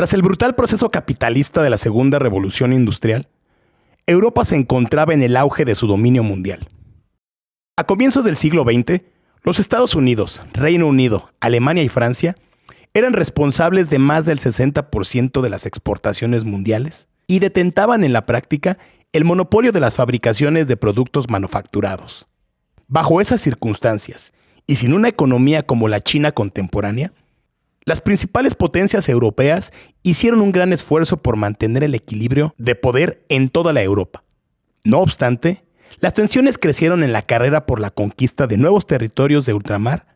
Tras el brutal proceso capitalista de la Segunda Revolución Industrial, Europa se encontraba en el auge de su dominio mundial. A comienzos del siglo XX, los Estados Unidos, Reino Unido, Alemania y Francia eran responsables de más del 60% de las exportaciones mundiales y detentaban en la práctica el monopolio de las fabricaciones de productos manufacturados. Bajo esas circunstancias, y sin una economía como la China contemporánea, las principales potencias europeas hicieron un gran esfuerzo por mantener el equilibrio de poder en toda la Europa. No obstante, las tensiones crecieron en la carrera por la conquista de nuevos territorios de ultramar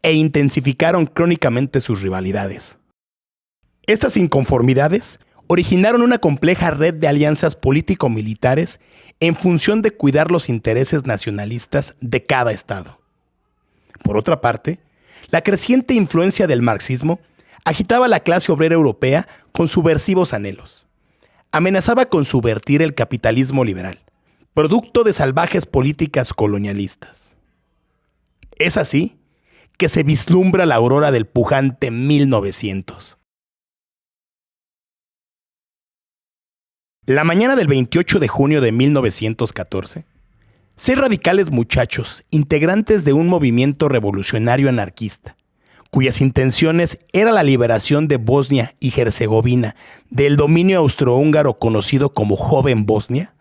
e intensificaron crónicamente sus rivalidades. Estas inconformidades originaron una compleja red de alianzas político-militares en función de cuidar los intereses nacionalistas de cada estado. Por otra parte, la creciente influencia del marxismo agitaba a la clase obrera europea con subversivos anhelos. Amenazaba con subvertir el capitalismo liberal, producto de salvajes políticas colonialistas. Es así que se vislumbra la aurora del pujante 1900. La mañana del 28 de junio de 1914, 6 radicales muchachos, integrantes de un movimiento revolucionario anarquista, cuyas intenciones era la liberación de Bosnia y Herzegovina del dominio austrohúngaro conocido como Joven Bosnia,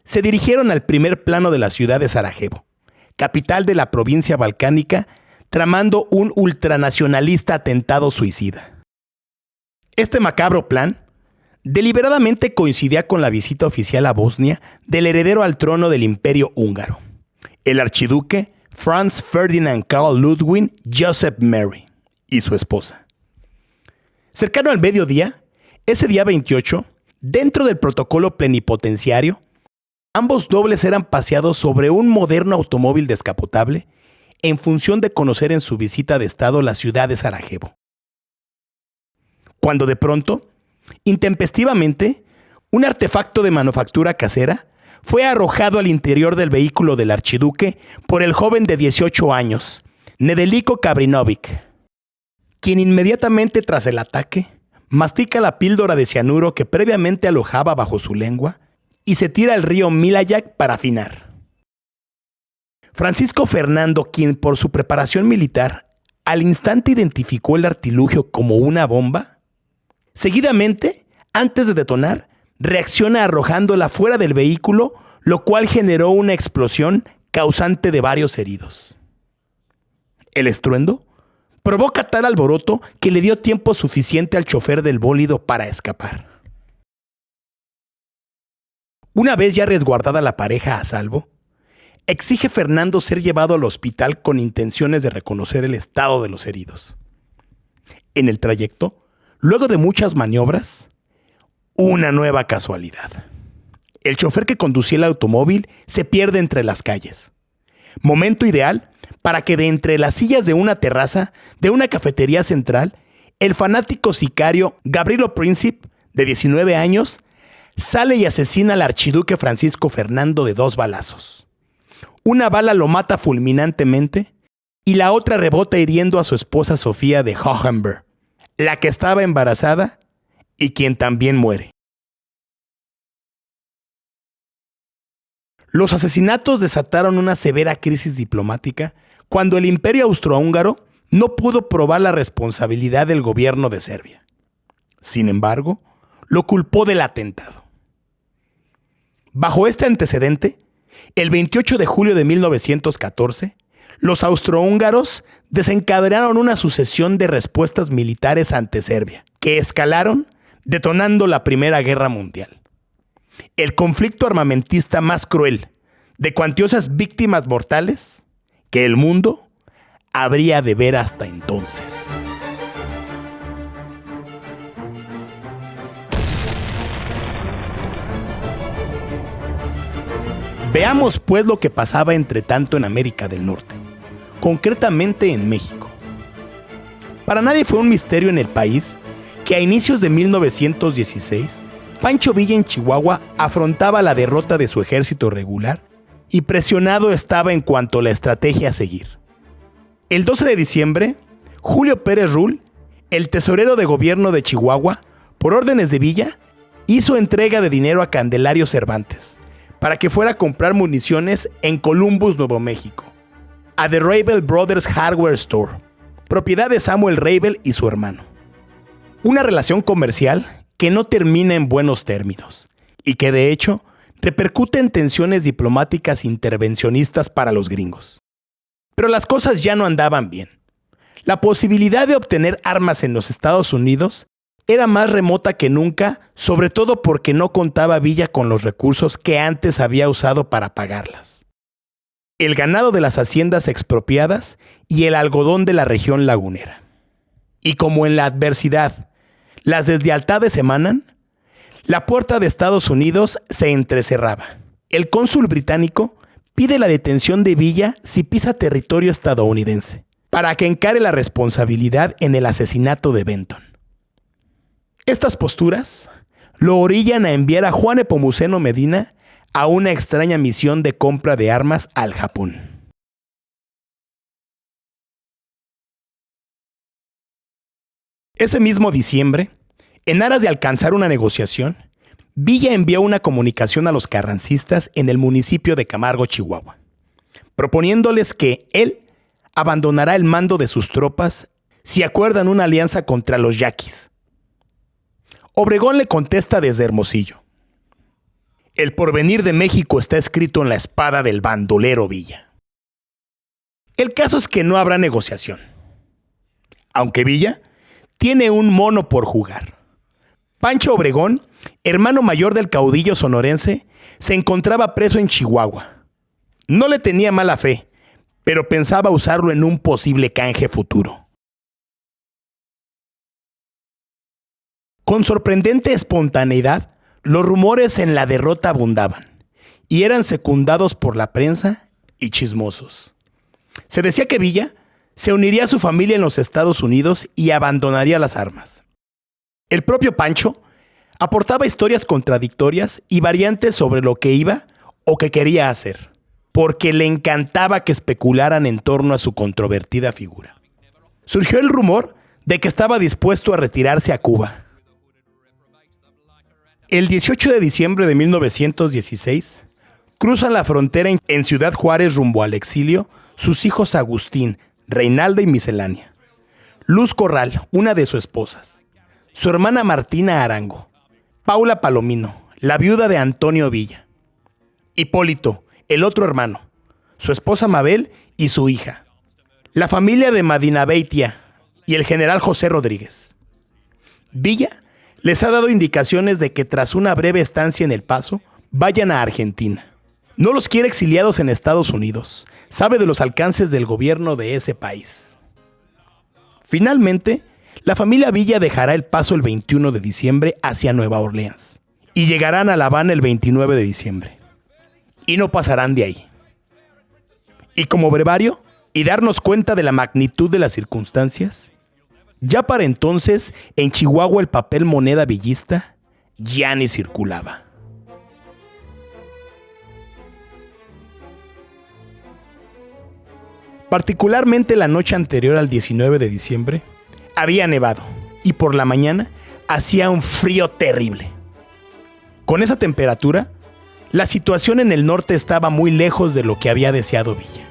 se dirigieron al primer plano de la ciudad de Sarajevo, capital de la provincia balcánica, tramando un ultranacionalista atentado suicida. Este macabro plan deliberadamente coincidía con la visita oficial a Bosnia del heredero al trono del Imperio húngaro, el archiduque Franz Ferdinand Karl Ludwig Joseph Mary, y su esposa. Cercano al mediodía, ese día 28, dentro del protocolo plenipotenciario, ambos nobles eran paseados sobre un moderno automóvil descapotable en función de conocer en su visita de estado la ciudad de Sarajevo. Cuando de pronto, intempestivamente, un artefacto de manufactura casera fue arrojado al interior del vehículo del archiduque por el joven de 18 años, Nedeljko Kabrinović, quien inmediatamente tras el ataque mastica la píldora de cianuro que previamente alojaba bajo su lengua y se tira al río Milajac para afinar. Francisco Fernando, quien por su preparación militar al instante identificó el artilugio como una bomba, seguidamente, antes de detonar, reacciona arrojándola fuera del vehículo, lo cual generó una explosión causante de varios heridos. El estruendo provoca tal alboroto que le dio tiempo suficiente al chofer del bólido para escapar. Una vez ya resguardada la pareja a salvo, exige Fernando ser llevado al hospital con intenciones de reconocer el estado de los heridos. En el trayecto, luego de muchas maniobras, una nueva casualidad. El chofer que conducía el automóvil se pierde entre las calles. Momento ideal para que de entre las sillas de una terraza de una cafetería central, el fanático sicario Gavrilo Princip, de 19 años, sale y asesina al archiduque Francisco Fernando de 2 balazos. Una bala lo mata fulminantemente y la otra rebota hiriendo a su esposa Sofía de Hohenberg, la que estaba embarazada y quien también muere. Los asesinatos desataron una severa crisis diplomática cuando el Imperio Austrohúngaro no pudo probar la responsabilidad del gobierno de Serbia. Sin embargo, lo culpó del atentado. Bajo este antecedente, el 28 de julio de 1914, los austrohúngaros desencadenaron una sucesión de respuestas militares ante Serbia, que escalaron detonando la Primera Guerra Mundial. El conflicto armamentista más cruel, de cuantiosas víctimas mortales, que el mundo habría de ver hasta entonces. Veamos pues lo que pasaba entre tanto en América del Norte, concretamente en México. Para nadie fue un misterio en el país que a inicios de 1916, Pancho Villa en Chihuahua afrontaba la derrota de su ejército regular y presionado estaba en cuanto a la estrategia a seguir. El 12 de diciembre, Julio Pérez Rull el tesorero de gobierno de Chihuahua, por órdenes de Villa, hizo entrega de dinero a Candelario Cervantes para que fuera a comprar municiones en Columbus, Nuevo México, a The Rabel Brothers Hardware Store, propiedad de Samuel Rabel y su hermano. Una relación comercial que no termina en buenos términos y que de hecho repercute en tensiones diplomáticas intervencionistas para los gringos. Pero las cosas ya no andaban bien. La posibilidad de obtener armas en los Estados Unidos era más remota que nunca, sobre todo porque no contaba Villa con los recursos que antes había usado para pagarlas. El ganado de las haciendas expropiadas y el algodón de la región lagunera. Y como en la adversidad las deslealtades emanan, la puerta de Estados Unidos se entrecerraba. El cónsul británico pide la detención de Villa si pisa territorio estadounidense, para que encare la responsabilidad en el asesinato de Benton. Estas posturas lo orillan a enviar a Juan Nepomuceno Medina a una extraña misión de compra de armas al Japón. Ese mismo diciembre, en aras de alcanzar una negociación, Villa envió una comunicación a los carrancistas en el municipio de Camargo, Chihuahua, proponiéndoles que él abandonará el mando de sus tropas si acuerdan una alianza contra los yaquis. Obregón le contesta desde Hermosillo: el porvenir de México está escrito en la espada del bandolero Villa. El caso es que no habrá negociación, aunque Villa tiene un mono por jugar. Pancho Obregón, hermano mayor del caudillo sonorense, se encontraba preso en Chihuahua. No le tenía mala fe, pero pensaba usarlo en un posible canje futuro. Con sorprendente espontaneidad, los rumores en la derrota abundaban y eran secundados por la prensa y chismosos. Se decía que Villa se uniría a su familia en los Estados Unidos y abandonaría las armas. El propio Pancho aportaba historias contradictorias y variantes sobre lo que iba o que quería hacer, porque le encantaba que especularan en torno a su controvertida figura. Surgió el rumor de que estaba dispuesto a retirarse a Cuba. El 18 de diciembre de 1916, cruzan la frontera en Ciudad Juárez rumbo al exilio sus hijos Agustín, Reinalda y Miscelánea, Luz Corral, una de sus esposas, su hermana Martina Arango, Paula Palomino, la viuda de Antonio Villa, Hipólito, el otro hermano, su esposa Mabel y su hija, la familia de Madinabeitia y el general José Rodríguez. Villa les ha dado indicaciones de que tras una breve estancia en El Paso, vayan a Argentina. No los quiere exiliados en Estados Unidos. Sabe de los alcances del gobierno de ese país. Finalmente, la familia Villa dejará El Paso el 21 de diciembre hacia Nueva Orleans y llegarán a La Habana el 29 de diciembre. Y no pasarán de ahí. Y como brevario, y darnos cuenta de la magnitud de las circunstancias, ya para entonces, en Chihuahua el papel moneda villista ya ni circulaba. Particularmente la noche anterior al 19 de diciembre, había nevado y por la mañana hacía un frío terrible. Con esa temperatura, la situación en el norte estaba muy lejos de lo que había deseado Villa.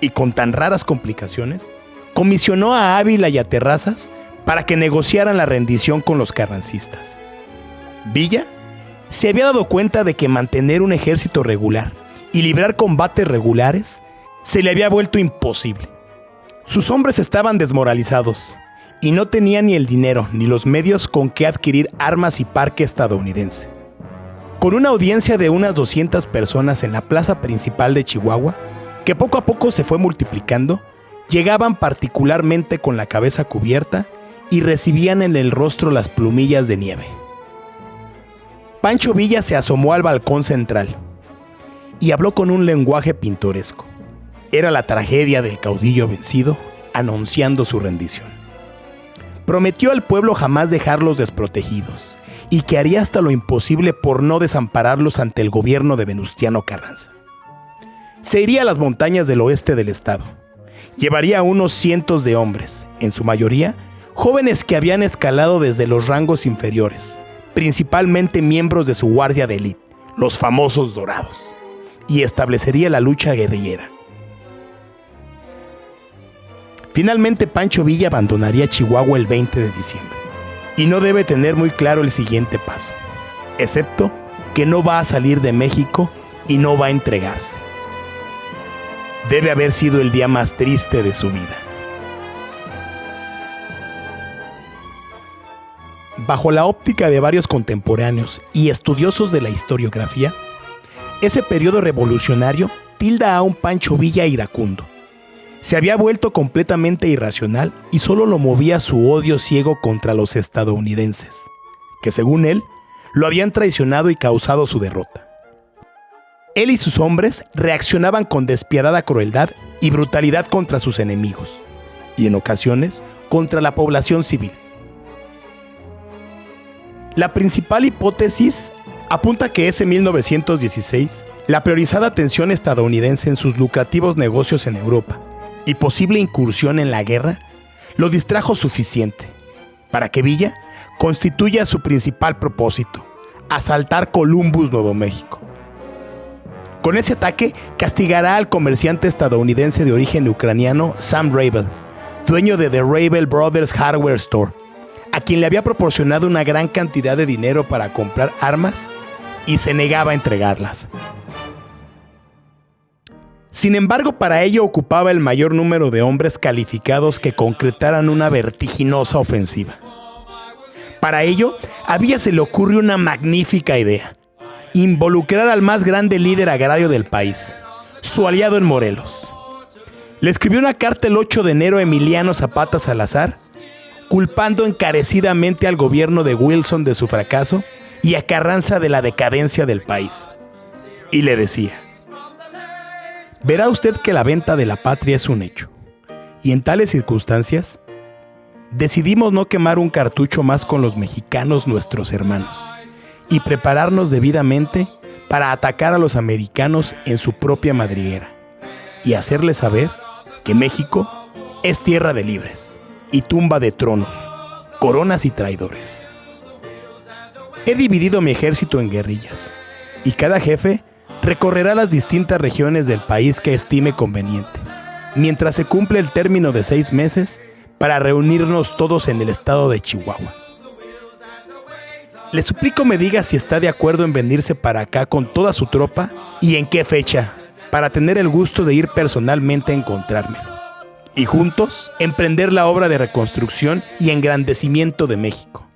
Y con tan raras complicaciones, comisionó a Ávila y a Terrazas para que negociaran la rendición con los carrancistas. Villa se había dado cuenta de que mantener un ejército regular y librar combates regulares se le había vuelto imposible. Sus hombres estaban desmoralizados y no tenían ni el dinero ni los medios con que adquirir armas y parque estadounidense. Con una audiencia de unas 200 personas en la plaza principal de Chihuahua, que poco a poco se fue multiplicando, llegaban particularmente con la cabeza cubierta y recibían en el rostro las plumillas de nieve. Pancho Villa se asomó al balcón central y habló con un lenguaje pintoresco. Era la tragedia del caudillo vencido, anunciando su rendición. Prometió al pueblo jamás dejarlos desprotegidos y que haría hasta lo imposible por no desampararlos ante el gobierno de Venustiano Carranza. Se iría a las montañas del oeste del estado. Llevaría a unos cientos de hombres, en su mayoría jóvenes que habían escalado desde los rangos inferiores, principalmente miembros de su guardia de élite, los famosos Dorados, y establecería la lucha guerrillera. Finalmente, Pancho Villa abandonaría Chihuahua el 20 de diciembre, y no debe tener muy claro el siguiente paso, excepto que no va a salir de México y no va a entregarse. Debe haber sido el día más triste de su vida. Bajo la óptica de varios contemporáneos y estudiosos de la historiografía, ese periodo revolucionario tilda a un Pancho Villa iracundo. Se había vuelto completamente irracional y solo lo movía su odio ciego contra los estadounidenses, que según él, lo habían traicionado y causado su derrota. Él y sus hombres reaccionaban con despiadada crueldad y brutalidad contra sus enemigos, y en ocasiones contra la población civil. La principal hipótesis apunta que ese 1916, la priorizada atención estadounidense en sus lucrativos negocios en Europa y posible incursión en la guerra, lo distrajo suficiente para que Villa constituya su principal propósito, asaltar Columbus, Nuevo México. Con ese ataque, castigará al comerciante estadounidense de origen ucraniano Sam Rayble, dueño de The Rayble Brothers Hardware Store, a quien le había proporcionado una gran cantidad de dinero para comprar armas y se negaba a entregarlas. Sin embargo, para ello ocupaba el mayor número de hombres calificados que concretaran una vertiginosa ofensiva. Para ello, a Villa se le ocurrió una magnífica idea: involucrar al más grande líder agrario del país, su aliado en Morelos. Le escribió una carta el 8 de enero a Emiliano Zapata Salazar, culpando encarecidamente al gobierno de Wilson de su fracaso y a Carranza de la decadencia del país. Y le decía: verá usted que la venta de la patria es un hecho, y en tales circunstancias decidimos no quemar un cartucho más con los mexicanos, nuestros hermanos, y prepararnos debidamente para atacar a los americanos en su propia madriguera y hacerles saber que México es tierra de libres y tumba de tronos, coronas y traidores. He dividido mi ejército en guerrillas y cada jefe recorrerá las distintas regiones del país que estime conveniente, mientras se cumple el término de 6 meses para reunirnos todos en el estado de Chihuahua. Le suplico me diga si está de acuerdo en venirse para acá con toda su tropa y en qué fecha, para tener el gusto de ir personalmente a encontrarme y juntos emprender la obra de reconstrucción y engrandecimiento de México,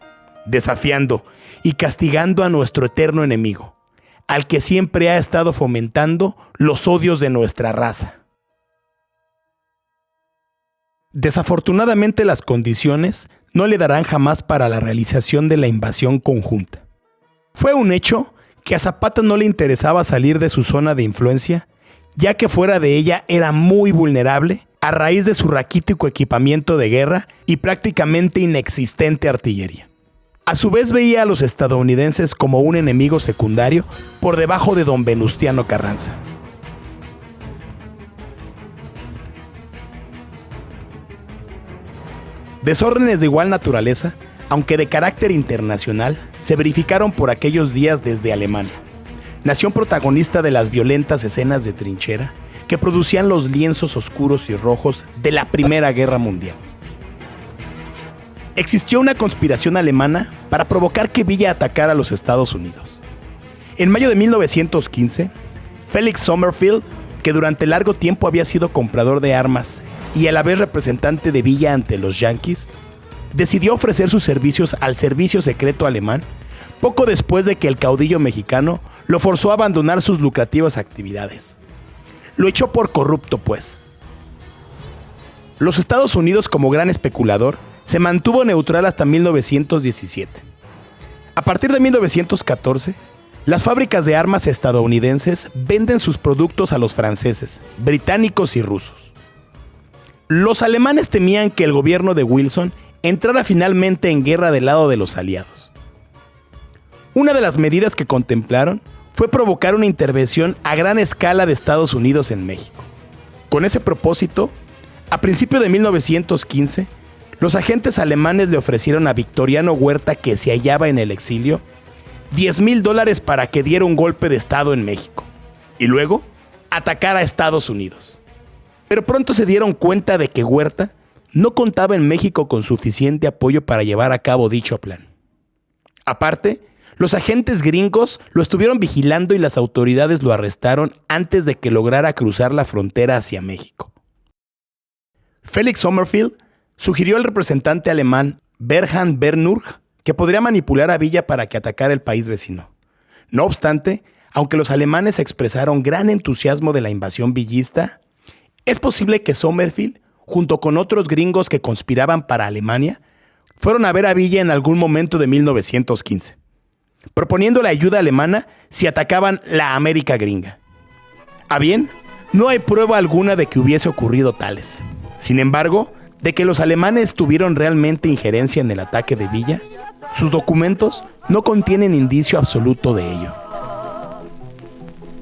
desafiando y castigando a nuestro eterno enemigo, al que siempre ha estado fomentando los odios de nuestra raza. Desafortunadamente, las condiciones no le darán jamás para la realización de la invasión conjunta. Fue un hecho que a Zapata no le interesaba salir de su zona de influencia, ya que fuera de ella era muy vulnerable a raíz de su raquítico equipamiento de guerra y prácticamente inexistente artillería. A su vez veía a los estadounidenses como un enemigo secundario por debajo de don Venustiano Carranza. Desórdenes de igual naturaleza, aunque de carácter internacional, se verificaron por aquellos días desde Alemania, nación protagonista de las violentas escenas de trinchera que producían los lienzos oscuros y rojos de la Primera Guerra Mundial. Existió una conspiración alemana para provocar que Villa atacara a los Estados Unidos. En mayo de 1915, Felix Sommerfield, que durante largo tiempo había sido comprador de armas y a la vez representante de Villa ante los yanquis, decidió ofrecer sus servicios al servicio secreto alemán poco después de que el caudillo mexicano lo forzó a abandonar sus lucrativas actividades. Lo echó por corrupto, pues. Los Estados Unidos, como gran especulador, se mantuvo neutral hasta 1917. A partir de 1914, las fábricas de armas estadounidenses venden sus productos a los franceses, británicos y rusos. Los alemanes temían que el gobierno de Wilson entrara finalmente en guerra del lado de los aliados. Una de las medidas que contemplaron fue provocar una intervención a gran escala de Estados Unidos en México. Con ese propósito, a principios de 1915, los agentes alemanes le ofrecieron a Victoriano Huerta, que se hallaba en el exilio, $10,000 para que diera un golpe de estado en México y luego atacara a Estados Unidos. Pero pronto se dieron cuenta de que Huerta no contaba en México con suficiente apoyo para llevar a cabo dicho plan. Aparte, los agentes gringos lo estuvieron vigilando y las autoridades lo arrestaron antes de que lograra cruzar la frontera hacia México. Felix Sommerfeld sugirió al representante alemán Bernhard Bernurg que podría manipular a Villa para que atacara el país vecino. No obstante, aunque los alemanes expresaron gran entusiasmo de la invasión villista, es posible que Sommerfeld, junto con otros gringos que conspiraban para Alemania, fueron a ver a Villa en algún momento de 1915, proponiéndole ayuda alemana si atacaban la América gringa. A bien, no hay prueba alguna de que hubiese ocurrido tales. Sin embargo, de que los alemanes tuvieron realmente injerencia en el ataque de Villa, sus documentos no contienen indicio absoluto de ello.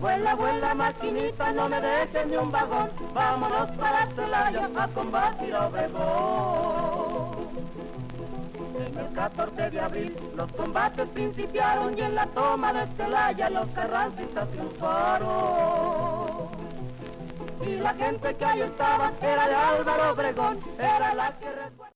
Vuela, vuela, maquinita, no me dejes ni un vagón. Vámonos para Celaya a combatir a Obregón. En el 14 de abril los combates principiaron y en la toma de Celaya los carrancistas triunfaron. Y la gente que ahí estaba era de Álvaro Obregón, era la que